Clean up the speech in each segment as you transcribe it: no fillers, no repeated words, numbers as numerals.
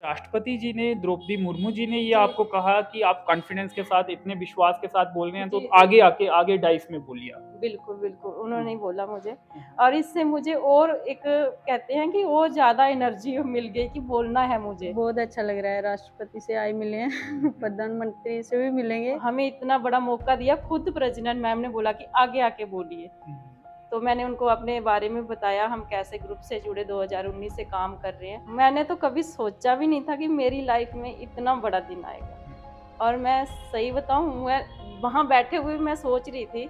राष्ट्रपति जी ने, द्रौपदी मुर्मू जी ने ये जी, आपको कहा कि आप कॉन्फिडेंस के साथ, इतने विश्वास के साथ बोल रहे हैं, जी, तो जी। आगे आके आगे डाइस में बोलिए आप। बिल्कुल, बिल्कुल, उन्होंने ही हुँ, बोला मुझे हुँ, और इससे मुझे और एक कहते हैं कि और ज़्यादा एनर्जी मिल गई कि बोलना है मुझे। बहुत अच्छा लग रहा है, राष्ट्रपति से आए मिले हैं प्रधानमंत्री से भी मिलेंगे। हमें इतना बड़ा मौका दिया, खुद प्रेज़िडेंट मैम ने बोला कि आगे आके बोलिए। हुँ, तो मैंने उनको अपने बारे में बताया, हम कैसे ग्रुप से जुड़े 2019 से काम कर रहे हैं। मैंने तो कभी सोचा भी नहीं था कि मेरी लाइफ़ में इतना बड़ा दिन आएगा और मैं सही बताऊँ, मैं वहाँ बैठे हुए मैं सोच रही थी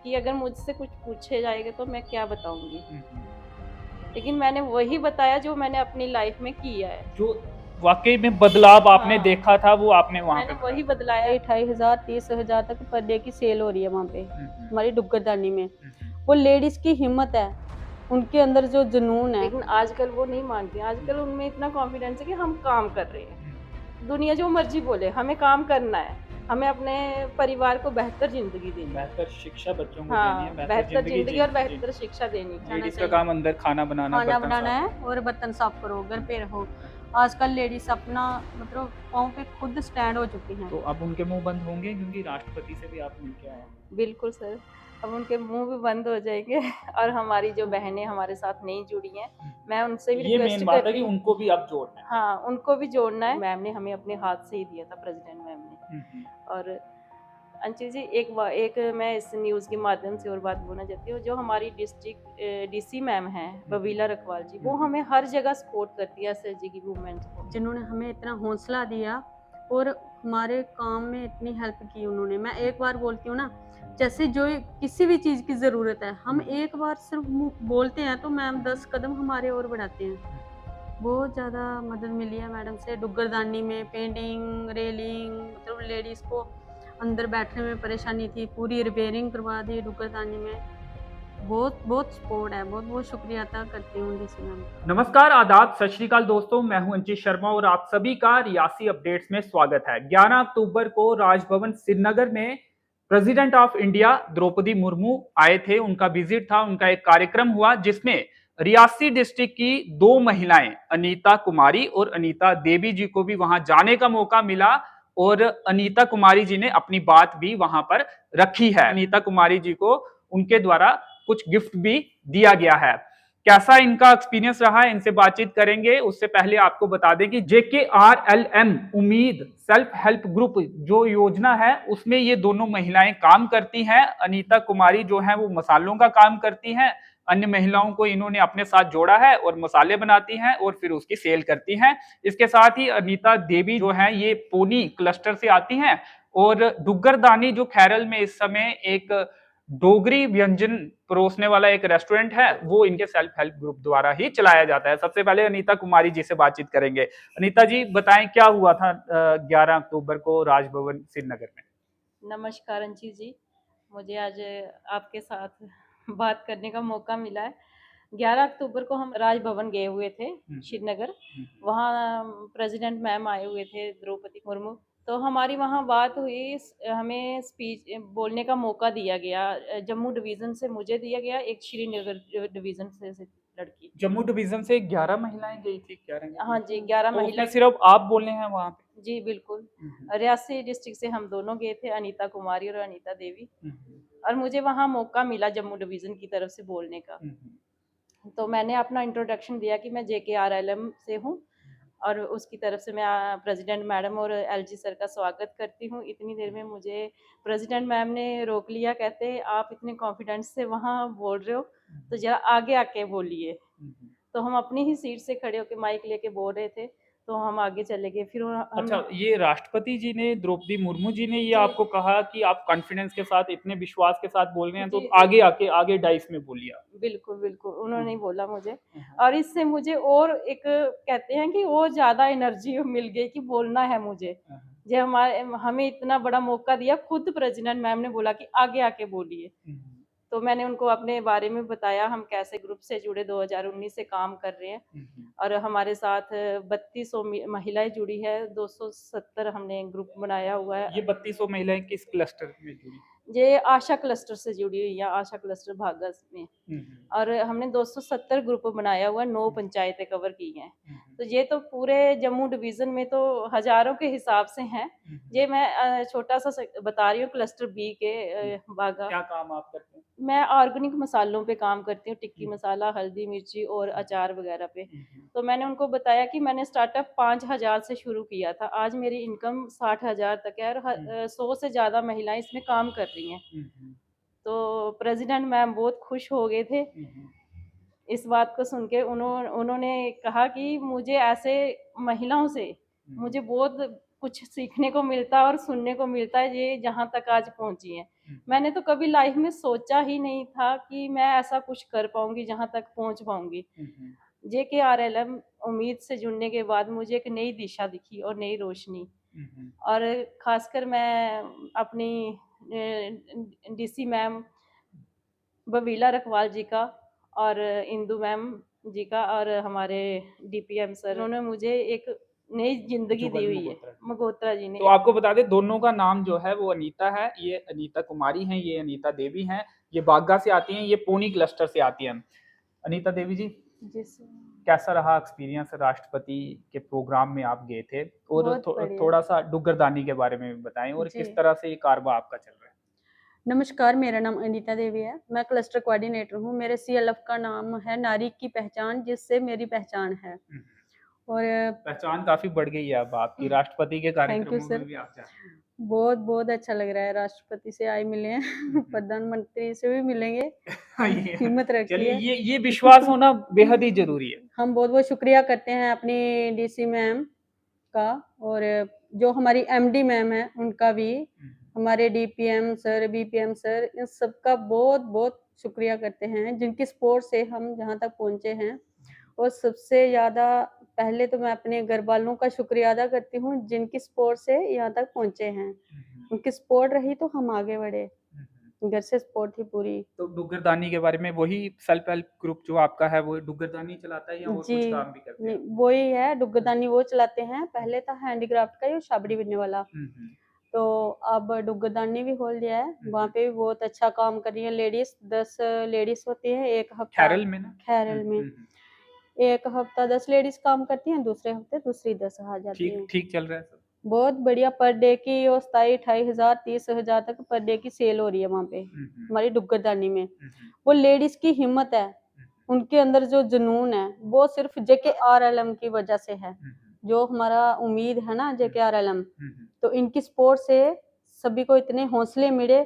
कि अगर मुझसे कुछ पूछे जाएगा तो मैं क्या बताऊँगी? हुँ, हुँ। लेकिन मैंने वही बताया जो मैंने अपनी लाइफ़ में किया है। जो वाक़ई में बदलाव आपने हाँ, देखा था, वो आपने वहाँ पे मैंने बताया। वही बदलाया। 28,000 30,000 तक पर डे की सेल हो रही है वहाँ पे, हुँ, हुँ, हमारी डुग्गरदानी में। हुँ, हुँ, वो लेडीज़ की हिम्मत है, उनके अंदर जो जुनून है। लेकिन आजकल वो नहीं मानती हैं, आजकल उनमें इतना कॉन्फिडेंस है कि हम काम कर रहे हैं। हुँ। दुनिया जो मर्ज़ी बोले, हमें काम करना है। हमें अपने परिवार को बेहतर ज़िंदगी देनी है। बेहतर शिक्षा बच्चों को देनी है, हाँ, बेहतर बेहतर ज़िंदगी ज़िंदगी और जीनी। बेहतर शिक्षा देनी जाना लेडीज़ का चाहिए। काम अंदर खाना बनाना, खाना बर्तन बनाना साफ है करना। और बर्तन साफ करो, घर पे रहो। आजकल लेडीज़ अपना मतलब पाँव पे खुद स्टैंड हो चुकी हैं। तो अब उनके मुँह बंद होंगे क्योंकि राष्ट्रपति से भी आप मिल के आए हैं। बिल्कुल सर, अब उनके मुँह भी बंद हो जाएँगे और हमारी जो बहनें हमारे साथ नहीं जुड़ी हैं, मैं उनसे भी ये मेन रिक्वेस्ट बात है कि करती हूँ। उनको भी अब जोड़ना है। हाँ, उनको भी जोड़ना है। मैम ने हमें अपने हाथ से ही दिया था, प्रेज़िडेंट मैम ने। हुँ, हुँ, और अंशु जी, एक मैं इस न्यूज़ के माध्यम से और बात बोलना चाहती हूँ, जो हमारी डिस्ट्रिक्ट डीसी मैम हैं, बबीला रखवाल जी, वो हमें हर जगह सपोर्ट करती है एसएचजी की वूमेन्स को। जिन्होंने हमें इतना हौसला दिया और हमारे काम में इतनी हेल्प की उन्होंने। मैं एक बार बोलती हूँ ना, जैसे जो किसी भी चीज़ की ज़रूरत है, हम एक बार सिर्फ मुँह बोलते हैं तो मैम 10 कदम हमारे और बढ़ाते हैं। बहुत ज़्यादा मदद मिली है मैडम से डुग्गरदानी में, पेंटिंग, रेलिंग, मतलब लेडीज़ को अंदर बैठने में परेशानी थी, पूरी रिपेयरिंग करवा दी डुग्गरदानी में। बहुत बहुत सपोर्ट है, बहुत बहुत शुक्रिया अदा करती हूँ डीसी मैम का। नमस्कार, आदाब, सत श्री अकाल दोस्तों, मैं हूं अंचित शर्मा और आप सभी का रियासी अपडेट्स में स्वागत है। 11 अक्टूबर को राजभवन श्रीनगर में president of India Droupadi Murmu आए थे। उनका विजिट था, उनका एक कार्यक्रम हुआ जिसमें रियासी डिस्ट्रिक्ट की दो महिलाएं अनीता कुमारी और अनीता देवी जी को भी वहां जाने का मौका मिला और अनीता कुमारी जी ने अपनी बात भी वहां पर रखी है। अनीता कुमारी जी को उनके द्वारा कुछ गिफ्ट भी दिया गया है। कैसा इनका एक्सपीरियंस रहा है, इनसे बातचीत करेंगे। उससे पहले आपको बता दें कि JKRLM उम्मीद सेल्फ हेल्प ग्रुप जो योजना है उसमें ये दोनों महिलाएं काम करती हैं। अनीता कुमारी जो है वो मसालों का काम करती हैं, अन्य महिलाओं को इन्होंने अपने साथ जोड़ा है और मसाले बनाती हैं और फिर उसकी सेल करती हैं। इसके साथ ही अनीता देवी जो है ये पोनी क्लस्टर से आती हैं और डुग्गरदानी जो खैरल में इस समय एक डोगरी व्यंजन परोसने वाला एक रेस्टोरेंट है, वो इनके सेल्फ हेल्प ग्रुप द्वारा ही चलाया जाता है। सबसे पहले अनीता कुमारी जी से बातचीत करेंगे। अनीता जी बताएं क्या हुआ था 11 अक्टूबर को राजभवन श्रीनगर में। नमस्कार अंशी जी, मुझे आज आपके साथ बात करने का मौका मिला है। 11 अक्टूबर को हम राजभवन गए हुए थे श्रीनगर। वहाँ प्रेसिडेंट मैम आए हुए थे, द्रौपदी मुर्मू। तो हमारी वहाँ बात हुई, हमें स्पीच बोलने का मौका दिया गया। जम्मू डिवीज़न से मुझे दिया गया, एक श्रीनगर डिवीज़न से लड़की। जम्मू डिवीजन से 11 महिलाएं गई थी। 11 हाँ जी, 11 तो महिला। उसमें सिर्फ आप बोले हैं वहां पे। जी, बिल्कुल। रियासी डिस्ट्रिक्ट से हम दोनों गए थे, अनीता कुमारी और अनीता देवी। और मुझे वहाँ मौका मिला जम्मू डिवीज़न की तरफ से बोलने का। तो मैंने अपना इंट्रोडक्शन दिया कि मैं JKRLM से हूँ और उसकी तरफ से मैं प्रेसिडेंट मैडम और LG सर का स्वागत करती हूँ। इतनी देर में मुझे प्रेसिडेंट मैम ने रोक लिया, कहते आप इतने कॉन्फिडेंस से वहाँ बोल रहे हो तो ज़रा आगे आके बोलिए। तो हम अपनी ही सीट से खड़े होके माइक लेके बोल रहे थे, तो हम आगे चले गए। फिर अच्छा, हम ये राष्ट्रपति जी ने, द्रौपदी मुर्मू जी ने ये जी, आपको कहा कि आप कॉन्फिडेंस के साथ, इतने विश्वास के साथ बोल रहे हैं, जी, तो जी। आगे आके आगे डाइस में बोलिए आप। बिल्कुल, बिल्कुल, उन्होंने ही बोला मुझे हाँ, और इससे मुझे और एक कहते हैं कि और ज़्यादा एनर्जी मिल गई कि बोलना है मुझे। हाँ, जो हमें इतना बड़ा मौका दिया, खुद प्रेज़िडेंट मैम ने बोला कि आगे आके बोलिए। तो मैंने उनको अपने बारे में बताया, हम कैसे ग्रुप से जुड़े 2019 से काम कर रहे हैं और हमारे साथ 3200 महिलाएँ जुड़ी है, 270 हमने ग्रुप बनाया हुआ ये है। 3200 महिलाएं किस क्लस्टर में जुड़ी? ये आशा क्लस्टर से जुड़ी हुई है, आशा क्लस्टर भागा में। और हमने 270 ग्रुप बनाया हुआ, 9 पंचायतें कवर की हैं। तो ये तो पूरे जम्मू डिवीजन में तो हजारों के हिसाब से हैं। ये मैं छोटा सा बता रही हूँ क्लस्टर बी के बागा। क्या काम आप करते हैं? मैं ऑर्गेनिक मसालों पे काम करती हूँ, टिक्की मसाला, हल्दी, मिर्ची और अचार वगैरह पे। तो मैंने उनको बताया कि मैंने स्टार्टअप 5,000 से शुरू किया था, आज मेरी इनकम 60,000 तक है और 100 से ज़्यादा महिलाएं इसमें काम कर रही हैं। तो प्रेसिडेंट मैम बहुत खुश हो गए थे इस बात को सुन के। उन्होंने कहा कि मुझे ऐसे महिलाओं से मुझे बहुत कुछ सीखने को मिलता है और सुनने को मिलता है, ये जहाँ तक आज पहुँची हैं। मैंने तो कभी लाइफ में सोचा ही नहीं था कि मैं ऐसा कुछ कर पाऊंगी, जहाँ तक पहुँच पाऊंगी। JKRLM उम्मीद से जुड़ने के बाद मुझे एक नई दिशा दिखी और नई रोशनी। और खासकर मैं अपनी DC मैम बबीला रखवाल जी का और इंदू मैम जी का और हमारे DPM सर, उन्होंने मुझे एक नई जिंदगी दी हुई है। मगोत्रा जी ने। तो आपको बता दें, दोनों का नाम जो है वो अनीता है। ये अनीता कुमारी हैं, ये अनीता देवी हैं। ये बागा से आती हैं, ये पूनी क्लस्टर से आती हैं। अनीता देवी जी, कैसा रहा एक्सपीरियंस? राष्ट्रपति के प्रोग्राम में आप गए थे, और थोड़ा सा डुग्गरदानी के बारे में बताएं और किस तरह से ये कारवा आपका चल रहा है। नमस्कार, मेरा नाम अनीता देवी है। मैं क्लस्टर कोऑर्डिनेटर हूँ। मेरे CLF का नाम है नारी की पहचान, जिससे मेरी पहचान है। और पहचान काफी बढ़ गई है अब आपकी, राष्ट्रपति के कार्यक्रमों में भी आप जा रहे हैं। बहुत बहुत अच्छा लग रहा है। राष्ट्रपति से आए मिले हैं, प्रधानमंत्री से भी मिलेंगे। हिम्मत रखिए, ये विश्वास होना बेहद ही जरूरी है। हम बहुत बहुत शुक्रिया करते हैं अपनी DC मैम का, और जो हमारी MD मैम है उनका भी, हमारे DPM सर, BPM सर, इन सबका बहुत बहुत शुक्रिया करते हैं, जिनकी सपोर्ट से हम जहाँ तक पहुँचे हैं। और सबसे ज़्यादा पहले तो मैं अपने घर वालों का शुक्रिया अदा करती हूँ, जिनकी सपोर्ट से यहाँ तक पहुँचे हैं। उनकी सपोर्ट रही तो हम आगे बढ़े, घर से सपोर्ट थी पूरी। तो डुग्गरदानी के बारे में, वही सेल्फ हेल्प ग्रुप जो आपका है वो डुग्गरदानी चलाता है या और कुछ काम भी करते हैं? वो ही है, डुग्गरदानी वो चलाते हैं। पहले था हैंडीक्राफ्ट का, ये छाबड़ी बनने वाला, तो अब डुग्गरदानी भी खोल दिया है। वहाँ पे भी बहुत अच्छा काम कर रही है लेडीज। 10 लेडीज होती है एक हफ्ता। खैरल में ना? खैरल में एक हफ्ता 10 लेडीज काम करती हैं, दूसरे हफ्ते दूसरी 10 आ जाती हैं। ठीक चल रहा है सब? बहुत बढ़िया। पर डे की 27-28 30,000 तक पर डे की सेल हो रही है वहाँ पे हमारी डुग्गरदानी में। वो लेडीज की हिम्मत है, उनके अंदर जो जुनून है, वो सिर्फ JKRLM की वजह से है। जो हमारा उम्मीद है ना JKRLM, तो इनकी सपोर्ट से सभी को इतने हौसले मिले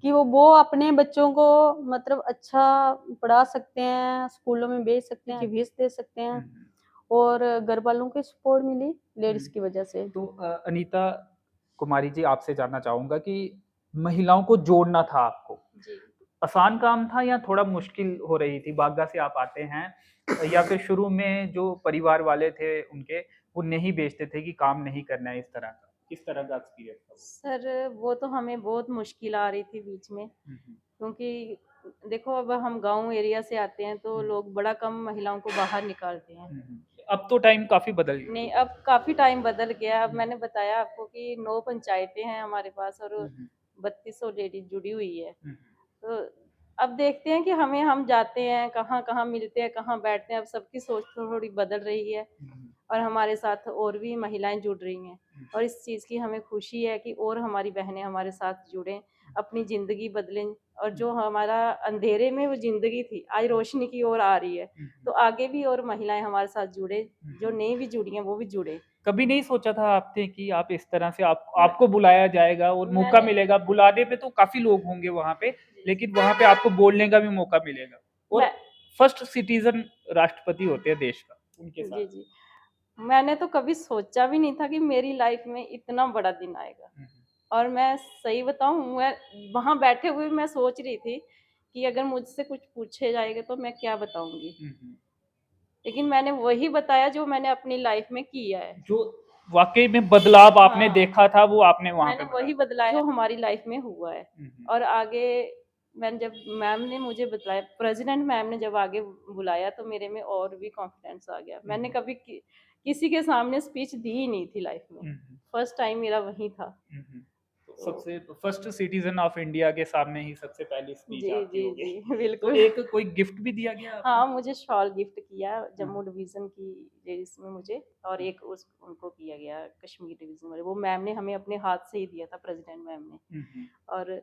कि वो अपने बच्चों को मतलब अच्छा पढ़ा सकते हैं, स्कूलों में भेज सकते हैं, फीस दे सकते हैं, और घर वालों की सपोर्ट मिली लेडीज की वजह से। तो अनीता कुमारी जी, आपसे जानना चाहूंगा कि महिलाओं को जोड़ना था आपको, आसान काम था या थोड़ा मुश्किल हो रही थी? बागा से आप आते हैं, या फिर शुरू में जो परिवार वाले थे उनके, वो नहीं बेचते थे कि काम नहीं करना है इस तरह का? किस तरह का एक्सपीरियंस था? सर वो तो हमें बहुत मुश्किल आ रही थी बीच में, क्योंकि देखो अब हम गांव एरिया से आते हैं तो लोग बड़ा कम महिलाओं को बाहर निकालते हैं। अब तो टाइम काफी बदल गया। नहीं, अब काफी टाइम बदल गया। अब मैंने बताया आपको कि 9 पंचायतें हैं हमारे पास और 3200 लेडीज जुड़ी हुई है। तो अब देखते हैं कि हम जाते हैं, कहाँ कहाँ मिलते हैं, कहाँ बैठते हैं। अब सबकी सोच थोड़ी बदल रही है और हमारे साथ और भी महिलाएं जुड़ रही हैं, और इस चीज़ की हमें खुशी है कि और हमारी बहनें हमारे साथ जुड़ें, अपनी ज़िंदगी बदलें, और जो हमारा अंधेरे में वो ज़िंदगी थी आज रोशनी की ओर आ रही है। तो आगे भी और महिलाएं हमारे साथ जुड़े, जो नहीं भी जुड़ी हैं वो भी जुड़े। कभी नहीं सोचा था आपने कि आप इस तरह से आपको बुलाया जाएगा और मौका मिलेगा? बुलाने पे तो काफी लोग होंगे वहां पे, लेकिन वहां पे आपको बोलने का भी मौका मिलेगा, और फर्स्ट सिटीजन राष्ट्रपति होते हैं देश का, उनके साथ। जी। मैंने तो कभी सोचा भी नहीं था कि मेरी लाइफ में इतना बड़ा दिन आएगा। और मैं सही बताऊं, मैं वहां बैठे हुए मैं सोच रही थी कि अगर मुझसे कुछ पूछे जाएगा तो मैं क्या बताऊंगी, लेकिन मैंने वही बताया जो मैंने अपनी लाइफ में किया है, जो वाकई में बदलाव आपने देखा था, वो आपने वहां पे वही बदलाया जो हमारी लाइफ में हुआ है। और आगे मैंने जब मैम ने मुझे बताया, प्रेसिडेंट मैम ने जब आगे बुलाया, तो मेरे में और भी कॉन्फिडेंस आ गया। मैंने कभी किसी के सामने स्पीच दी ही नहीं थी लाइफ में, फर्स्ट टाइम मेरा वही था। सबसे फर्स्ट सिटीजन ऑफ इंडिया के सामने ही सबसे पहली स्पीच जी आपकी जी होगी। जी तो बिल्कुल। एक कोई गिफ्ट भी दिया गया आपको? हाँ, मुझे शॉल गिफ्ट किया जम्मू डिवीज़न की लेडीज़ में मुझे, और एक उस उनको किया गया कश्मीर डिवीज़न वाले, वो मैम ने हमें अपने हाथ से ही दिया था, प्रेज़िडेंट मैम ने। और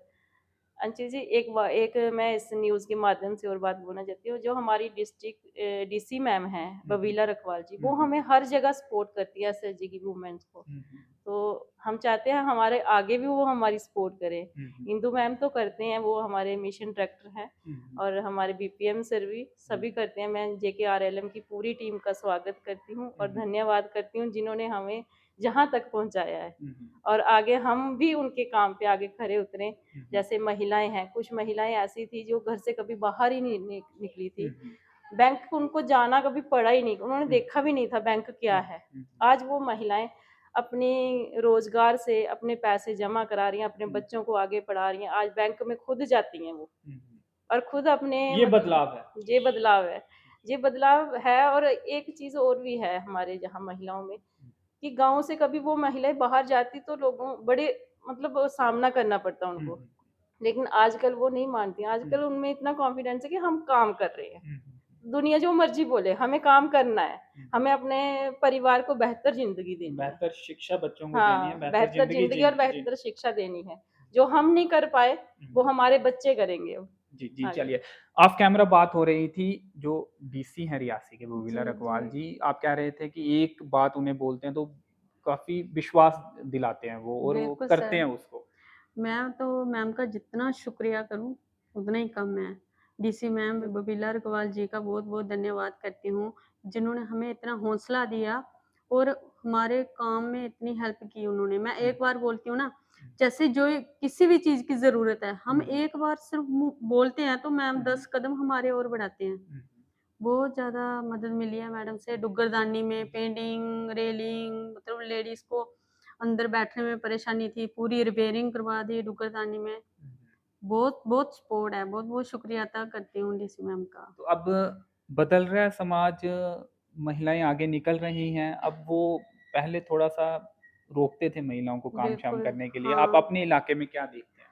अंशु जी, एक मैं इस न्यूज़ के माध्यम से और बात बोलना चाहती हूँ, जो हमारी डिस्ट्रिक्ट डीसी मैम हैं बबीला रखवाल जी, वो हमें हर जगह सपोर्ट करती है एसएचजी की वुमेन्स को। तो हम चाहते हैं हमारे आगे भी वो हमारी सपोर्ट करें। इंदु मैम तो करते हैं, वो हमारे मिशन डायरेक्टर हैं, और हमारे बीपीएम सर भी सभी करते हैं। मैं जेकेआरएलएम की पूरी टीम का स्वागत करती हूँ और धन्यवाद करती हूँ जिन्होंने हमें जहाँ तक पहुँचाया है, और आगे हम भी उनके काम पे आगे खरे उतरें। जैसे महिलाएं हैं, कुछ महिलाएं ऐसी थी जो घर से कभी बाहर ही नहीं निकली थी, बैंक उनको जाना कभी पड़ा ही नहीं, उन्होंने देखा भी नहीं था बैंक क्या है। आज वो महिलाएं अपनी रोजगार से अपने पैसे जमा करा रही हैं, अपने बच्चों को आगे पढ़ा रही हैं, आज बैंक में खुद जाती हैं वो, और खुद अपने ये बदलाव है। ये बदलाव है, ये बदलाव है। और एक चीज और भी है हमारे जहाँ महिलाओं में, कि गाँव से कभी वो महिलाएं बाहर जाती तो लोगों बड़े मतलब सामना करना पड़ता उनको, लेकिन आजकल वो नहीं मानती। आजकल उनमें इतना कॉन्फिडेंस है कि हम काम कर रहे हैं, दुनिया जो मर्जी बोले, हमें काम करना है, हमें अपने परिवार को बेहतर जिंदगी देनी है, बेहतर शिक्षा बच्चों को देनी है, हाँ, बेहतर जिंदगी और बेहतर शिक्षा देनी है। जो हम नहीं कर पाए वो हमारे बच्चे करेंगे। जी जी, आगे। चलिए, ऑफ कैमरा बात हो रही थी, जो डीसी हैं रियासी के बबीला जी, रखवाल जी। जी, आप कह रहे थे कि एक बात उन्हें बोलते हैं तो काफी विश्वास दिलाते हैं वो, और वो बिल्कुल करते सर। हैं उसको। मैं तो मैम का जितना शुक्रिया करूँ उतना ही कम है। डीसी मैम बबीला रखवाल जी का बहुत-बहुत धन्यवाद करती हूँ, जिन्होंने हमें इतना हौसला दिया और हमारे काम में इतनी हेल्प की उन्होंने। मैं एक बार बोलती हूँ ना, जैसे जो किसी भी चीज़ की ज़रूरत है, हम एक बार सिर्फ मुँह बोलते हैं तो मैम 10 कदम हमारे और बढ़ाते हैं। बहुत ज़्यादा मदद मिली है मैडम से, डुग्गरदानी में पेंटिंग, रेलिंग, मतलब लेडीज़ को अंदर बैठने में परेशानी थी, पूरी रिपेयरिंग करवा दी डुग्गरदानी में। बहुत-बहुत सपोर्ट है, बहुत-बहुत शुक्रिया अदा करती हूँ डीसी मैम का। तो अब बदल रहा है समाज, महिलाएं आगे निकल रही हैं, अब वो पहले थोड़ा सा रोकते थे महिलाओं को काम शाम बिल्कुल, करने के लिए, आप हाँ। अपने इलाके में क्या देखते हैं?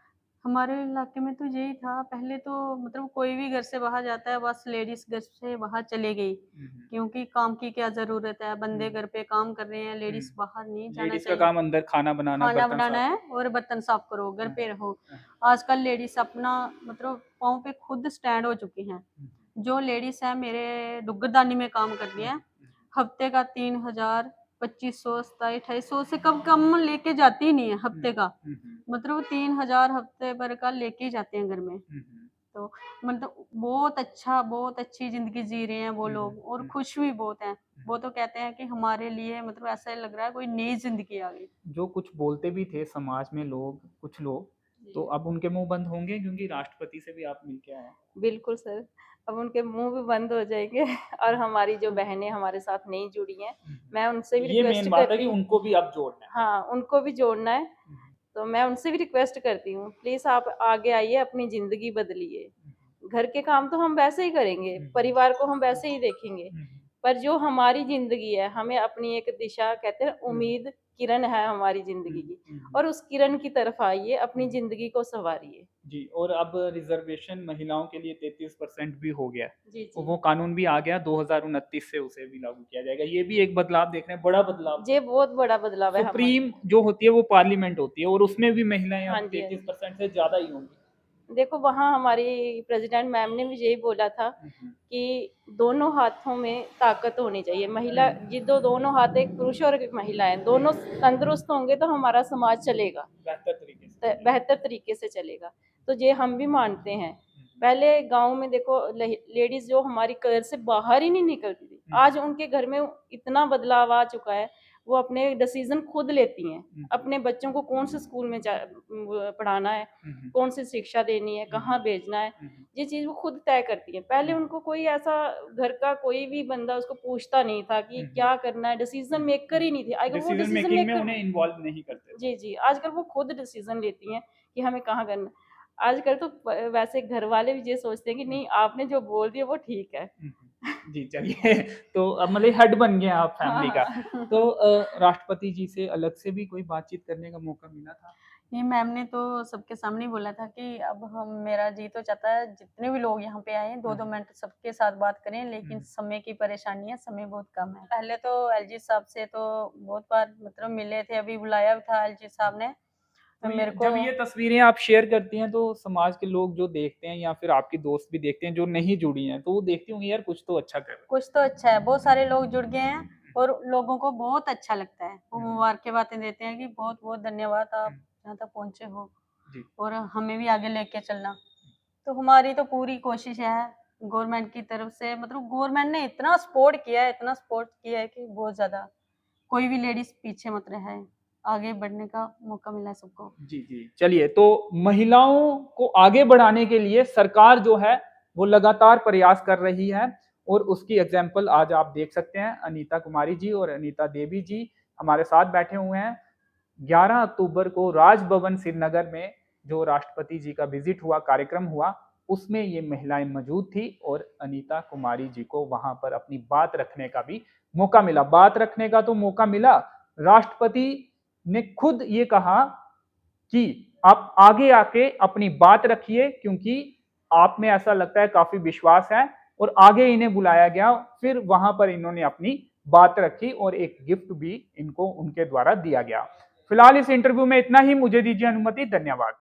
हमारे इलाके में तो यही था, पहले तो मतलब कोई भी घर से बाहर जाता है, बस लेडीज़ घर से बाहर चली गई, क्योंकि काम की क्या ज़रूरत है, बंदे घर पे काम कर रहे हैं, लेडीज़ बाहर नहीं जाना लेडीज का चाहिए। काम अंदर खाना बनाना, खाना बर्तन बनाना साफ है करना। और बर्तन साफ करो, घर पे रहो। हाँ। आजकल लेडीज़ अपना मतलब पाँव पे खुद स्टैंड हो चुकी हैं। जो लेडीज़ हैं मेरे डुग्गरदानी में काम कर रही हैं, हफ्ते का 3000, 2500, 2700 से कम लेके जाती ही नहीं है हफ्ते का। मतलब 3000 हफ्ते भर का लेके ही जाते हैं घर में। तो मतलब बहुत अच्छी ज़िंदगी जी रहे हैं वो लोग और खुश भी बहुत हैं। वो तो कहते हैं कि हमारे लिए मतलब ऐसा लग रहा है कोई नई ज़िंदगी आ गई। जो कुछ बोलते भी थे समाज में लोग, कुछ लोग, तो अब उनके मुंह बंद होंगे क्योंकि राष्ट्रपति से भी आप मिलके आए हैं। बिल्कुल सर, अब उनके मुँह भी बंद हो जाएँगे और हमारी जो बहनें हमारे साथ नहीं जुड़ी हैं, मैं उनसे भी ये रिक्वेस्ट मेन बात है करती कि हूँ। उनको भी अब जोड़ना है। हाँ, उनको भी जोड़ना है, तो मैं उनसे भी रिक्वेस्ट करती हूँ, प्लीज़ आप आगे आइए, अपनी ज़िंदगी बदलिए। घर के काम तो हम वैसे ही करेंगे, परिवार को हम वैसे ही देखेंगे, पर जो हमारी ज़िंदगी है, हमें अपनी एक दिशा कहते हैं उम्मीद, किरण है हमारी ज़िंदगी की, और उस किरण की तरफ आइए, अपनी ज़िंदगी को सँवारिए। जी, और अब रिजर्वेशन महिलाओं के लिए 33% भी हो गया है। जी, तो जी। वो कानून भी आ गया, 2029 से उसे भी लागू किया जाएगा। ये भी एक बदलाव देख रहे हैं, बड़ा बदलाव। ये बहुत बड़ा बदलाव है हमारे। सुप्रीम जो होती है वो पार्लियामेंट होती है, और उसमें भी महिलाएं हाँ अब जी, हाँ जी। 33% से ज़्यादा ही होंगी। देखो, वहाँ हमारी प्रेसिडेंट मैम ने भी यही बोला था कि दोनों हाथों में ताकत होनी चाहिए। महिला जिद्दो दोनों हाथ, एक पुरुष और एक महिला है, दोनों तंदुरुस्त होंगे तो हमारा समाज चलेगा, बेहतर तरीके से। बेहतर तरीके से चलेगा। तो ये हम भी मानते हैं। पहले गाँव में देखो लेडीज़ जो हमारी घर से बाहर ही नहीं निकलती थी, आज उनके घर में इतना बदलाव आ चुका है, वो अपने डिसीज़न खुद लेती हैं। अपने बच्चों को कौन से स्कूल में पढ़ाना है, कौन सी शिक्षा देनी है, कहाँ भेजना है, ये चीज़ वो खुद तय करती हैं। पहले उनको कोई ऐसा घर का कोई भी बंदा उसको पूछता नहीं था कि क्या करना है, डिसीज़न मेकर ही नहीं थे। आजकल वो डिसीजन डिसीज़न मेकिंग में मेकर, उन्हें इन्वॉल्व नहीं करते थे। जी, जी, आजकल वो खुद डिसीज़न लेती हैं कि हमें कहाँ करना है। आजकल तो वैसे घर वाले भी ये सोचते हैं कि नहीं, आपने जो बोल दिया वो ठीक है। जी, चलिए, तो अब मतलब हेड बन गए आप फैमिली का। हाँ। तो राष्ट्रपति जी से अलग से भी कोई बातचीत करने का मौका मिला था? ये मैम ने तो सबके सामने ही बोला था कि अब हम मेरा जी तो चाहता है जितने भी लोग यहाँ पे आए हैं 2-2 मिनट सबके साथ बात करें, लेकिन समय की परेशानी है, समय बहुत कम है। पहले तो एलजी साहब से तो बहुत बार मतलब मिले थे, अभी बुलाया भी था एलजी साहब ने। तो मेरे को जब ये तस्वीरें आप शेयर करती हैं तो समाज के लोग जो देखते हैं या फिर आपकी दोस्त भी देखते हैं जो नहीं जुड़ी हैं, तो वो देखती होंगी यार कुछ तो अच्छा कर रहे हैं। कुछ तो अच्छा है, बहुत सारे लोग जुड़ गए हैं और लोगों को बहुत अच्छा लगता है। वो मुबारक की बातें देते हैं कि बहुत-बहुत धन्यवाद आप यहाँ तक पहुँचे हो जी। और हमें भी आगे लेके चलना। तो हमारी तो पूरी कोशिश है गवर्नमेंट की तरफ से, मतलब गवर्नमेंट ने इतना सपोर्ट किया है, इतना सपोर्ट किया है कि बहुत ज़्यादा कोई भी लेडीज़ पीछे मत रहे, आगे बढ़ने का मौका मिला है सबको। जी, जी। चलिए, तो महिलाओं को आगे बढ़ाने के लिए सरकार जो है वो लगातार प्रयास कर रही है और उसकी एग्जाम्पल आज आप देख सकते हैं। अनीता कुमारी जी और अनीता देवी जी हमारे साथ बैठे हुए हैं। 11 अक्टूबर को राजभवन श्रीनगर में जो राष्ट्रपति जी का विजिट हुआ, कार्यक्रम हुआ, उसमें ये महिलाएं मौजूद थी और अनीता कुमारी जी को वहां पर अपनी बात रखने का भी मौका मिला। बात रखने का तो मौका मिला, राष्ट्रपति ने खुद ये कहा कि आप आगे आके अपनी बात रखिए क्योंकि आप में ऐसा लगता है काफी विश्वास है, और आगे इन्हें बुलाया गया। फिर वहां पर इन्होंने अपनी बात रखी और एक गिफ्ट भी इनको उनके द्वारा दिया गया। फिलहाल इस इंटरव्यू में इतना ही। मुझे दीजिए अनुमति। धन्यवाद।